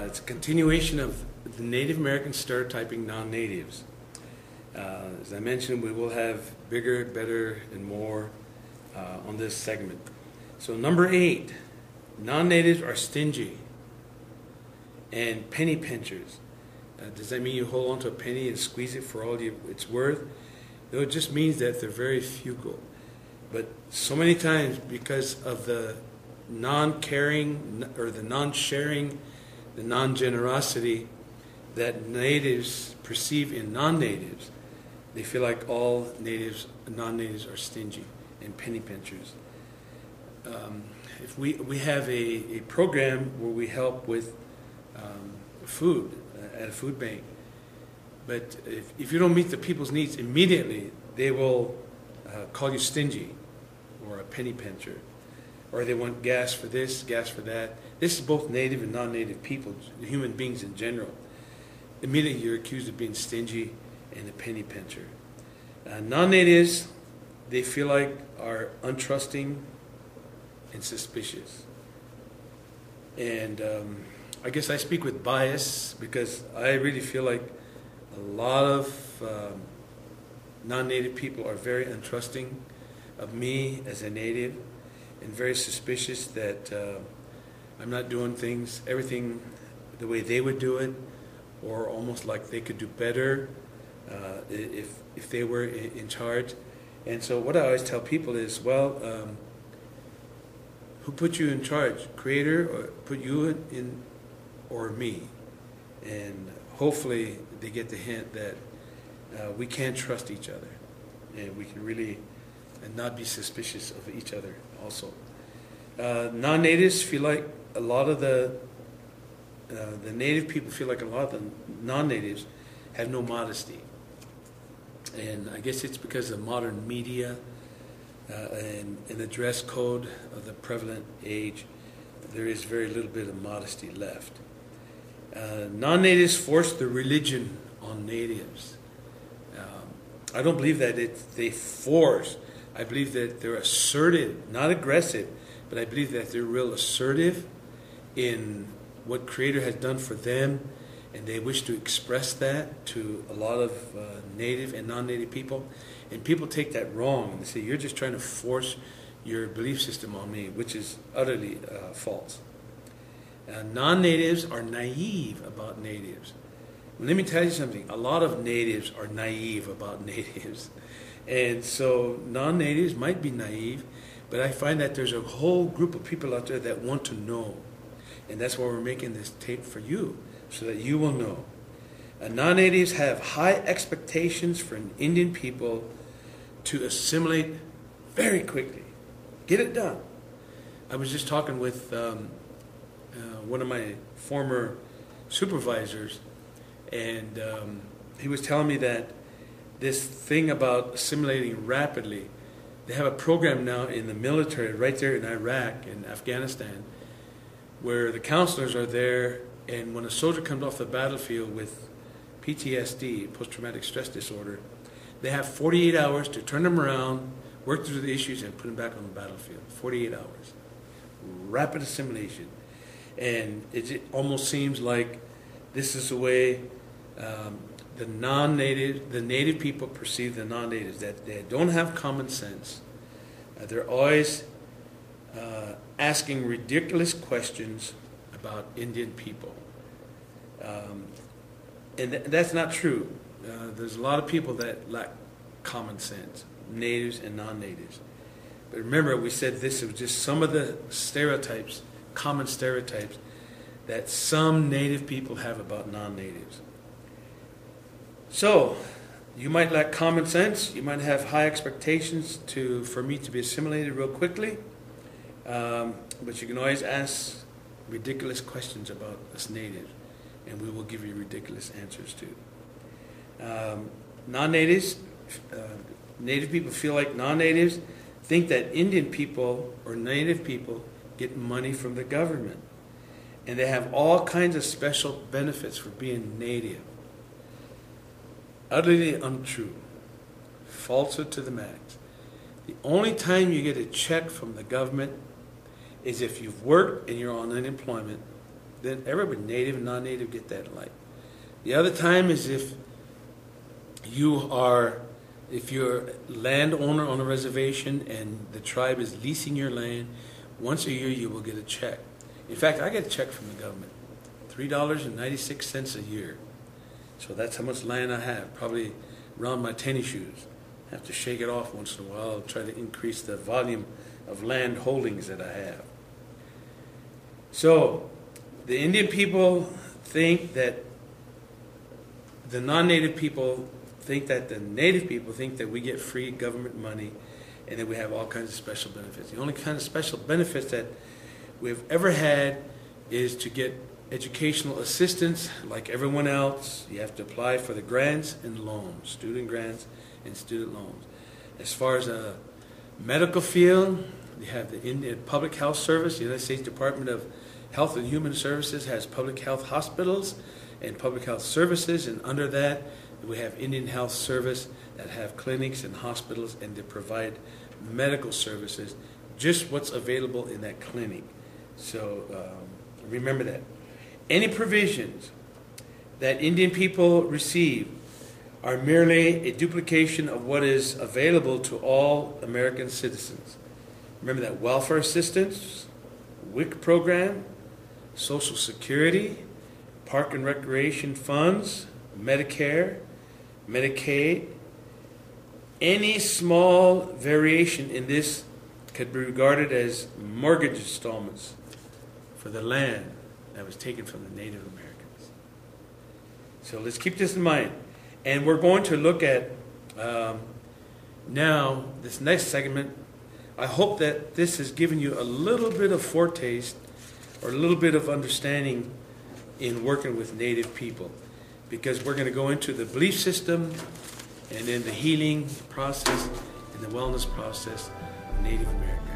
It's a continuation of the Native American stereotyping non-natives. As I mentioned, we will have bigger, better, and more on this segment. So number 8, non-natives are stingy and penny pinchers. Does that mean you hold on to a penny and squeeze it for all it's worth? No, it just means that they're very frugal. But so many times, because of the non-caring or the non-sharing, the non-generosity that natives perceive in non-natives, they feel like all non-natives are stingy and penny pinchers. If we have a program where we help with food at a food bank, but if you don't meet the people's needs immediately, they will call you stingy or a penny pincher, or they want gas for this, gas for that. This is both native and non-native people, human beings in general. Immediately you're accused of being stingy and a penny pincher. Non-natives, they feel like are untrusting and suspicious. And I guess I speak with bias because I really feel like a lot of non-native people are very untrusting of me as a native and very suspicious that I'm not doing everything the way they would do it, or almost like they could do better if they were in charge. And so what I always tell people is, well, who put you in charge? Creator, or put you in, or me? And hopefully they get the hint that we can trust each other, and we can really not be suspicious of each other also. Non-natives feel like a lot of the native people feel like a lot of the non-natives have no modesty. And I guess it's because of modern media and the dress code of the prevalent age, there is very little bit of modesty left. Non-natives force the religion on natives. I don't believe that they force. I believe that they're assertive, not aggressive, but I believe that they're real assertive in what Creator has done for them, and they wish to express that to a lot of native and non-native people. And people take that wrong, and they say, you're just trying to force your belief system on me, which is utterly false. Non-natives are naive about natives. Let me tell you something. A lot of natives are naive about natives. And so non-natives might be naive, but I find that there's a whole group of people out there that want to know. And that's why we're making this tape for you, so that you will know. Non-natives have high expectations for an Indian people to assimilate very quickly. Get it done. I was just talking with one of my former supervisors, and he was telling me that this thing about assimilating rapidly, they have a program now in the military right there in Iraq and Afghanistan where the counselors are there, and when a soldier comes off the battlefield with PTSD, post-traumatic stress disorder, they have 48 hours to turn them around, work through the issues, and put them back on the battlefield. 48 hours. Rapid assimilation. And it almost seems like this is the way the native people perceive the non-natives, that they don't have common sense. They're always asking ridiculous questions about Indian people. And that's not true. There's a lot of people that lack common sense, natives and non-natives. But remember, we said this was just some of the stereotypes, common stereotypes, that some native people have about non-natives. So, you might lack common sense, you might have high expectations for me to be assimilated real quickly, but you can always ask ridiculous questions about us natives, and we will give you ridiculous answers too. Non-natives, native people feel like non-natives think that Indian people or native people get money from the government, and they have all kinds of special benefits for being native. Utterly untrue. Falsehood to the max. The only time you get a check from the government is if you've worked and you're on unemployment, then everybody, native and non-native, get that alike. The other time is if you're a landowner on a reservation and the tribe is leasing your land, once a year you will get a check. In fact, I get a check from the government, $3.96 a year. So that's how much land I have, probably around my tennis shoes. I have to shake it off once in a while, try to increase the volume of land holdings that I have. So the Indian people think that the non-native people think that the native people think that we get free government money and that we have all kinds of special benefits. The only kind of special benefits that we've ever had is to get educational assistance like everyone else. You have to apply for the grants and loans, student grants and student loans. As far as a medical field, you have the Indian Public Health Service. The United States Department of Health and Human Services has public health hospitals and public health services, and under that we have Indian Health Service that have clinics and hospitals, and they provide medical services, just what's available in that clinic. So remember that. Any provisions that Indian people receive are merely a duplication of what is available to all American citizens. Remember that welfare assistance, WIC program, Social Security, Park and Recreation funds, Medicare, Medicaid. Any small variation in this could be regarded as mortgage installments for the land that was taken from the Native Americans. So let's keep this in mind. And we're going to look at now this next segment. I hope that this has given you a little bit of foretaste or a little bit of understanding in working with Native people, because we're going to go into the belief system and then the healing process and the wellness process of Native Americans.